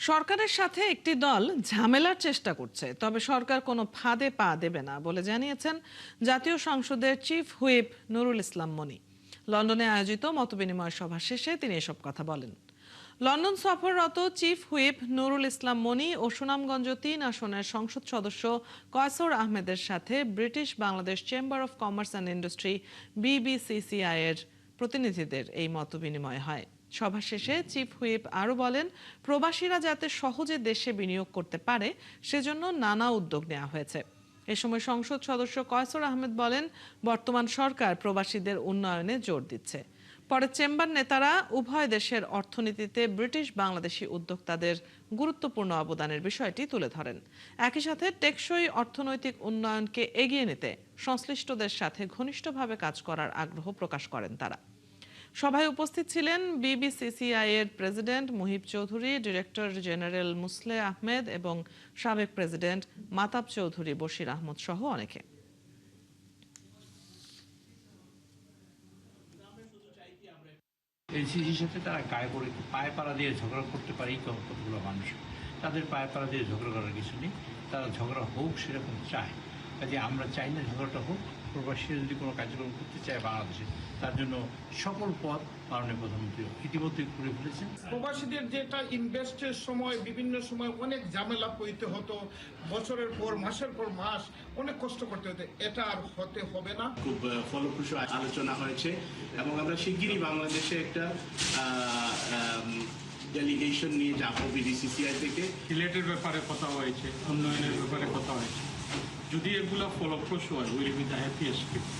সরকারের সাথে একটি দল ঝামেলার চেষ্টা করছে, তবে সরকার কোনো ফাঁদে পা দেবে না বলে জানিয়েছেন জাতীয় সংসদের চিফ হুইপ নুরুল ইসলাম মনি। লন্ডনে আয়োজিত মতবিনিময় সভা শেষে তিনি এসব কথা বলেন। লন্ডন সফররত চিফ হুইপ নুরুল ইসলাম মনি ও সুনামগঞ্জ ৩ আসনের সংসদ সদস্য কয়সর আহমেদের সাথে British Bangladesh chamber of commerce and industry BBCCI এর প্রতিনিধিদের এই মতবিনিময় হয়। সভা শেষে চিফ হুইপ আরও বলেন, প্রবাসীরা যাতে সহজে দেশে বিনিয়োগ করতে পারে সেজন্য নানা উদ্যোগ নেওয়া হয়েছে। এ সময় সংসদ সদস্য কয়সর আহমেদ বলেন, বর্তমান সরকার প্রবাসীদের উন্নয়নে জোর দিচ্ছে। পরে চেম্বার নেতারা উভয় দেশের অর্থনীতিতে ব্রিটিশ বাংলাদেশি উদ্যোক্তাদের গুরুত্বপূর্ণ অবদানের বিষয়টি তুলে ধরেন। একই সাথে টেকসই অর্থনৈতিক উন্নয়নকে এগিয়ে নিতে সংশ্লিষ্টদের সাথে ঘনিষ্ঠভাবে কাজ করার আগ্রহ প্রকাশ করেন তারা। সভায় উপস্থিত ছিলেন BBCCI এর president Muhib Chowdhury, director general Musle Ahmed এবং সাবেক প্রেসিডেন্ট মাতাব চৌধুরী বশির আহমদ সহ অনেকে। এনসিসির সাথে তারা গায়ে পড়ে পায়ে পাড়া দিয়ে ঝগড়া করতে পারে কতগুলো মানুষ। তাদের পায়ে পাড়া দিয়ে ঝগড়া করার কিছু নেই, তারা ঝগড়া হোক সেরকম চায়। কাজে আমরা চাই না ঝগড়াটা হোক। প্রবাসীরা যদি কোনো কার্যক্রম করতে চায় বাংলাদেশে, তার জন্য সকল পথ মাননীয় প্রধানমন্ত্রী ইতিমধ্যে করে ফেলেছেন। প্রবাসীদের যেটা ইনভেস্টের সময় বিভিন্ন সময় অনেক ঝামেলা পড়তে হতো, বছরের পর মাসের পর মাস অনেক কষ্ট করতে হতো, এটা আর হতে হবে না। খুব ফলপ্রসূ আলোচনা হয়েছে এবং আমরা শিগগিরই বাংলাদেশে একটা ডেলিগেশন নিয়ে যাবো BBCCI থেকে। সিলেটের ব্যাপারে কথা হয়েছে, উন্নয়নের ব্যাপারে কথা হয়েছে। যদি এগুলো ফলপ্রসূ হয়, will be the happiest people.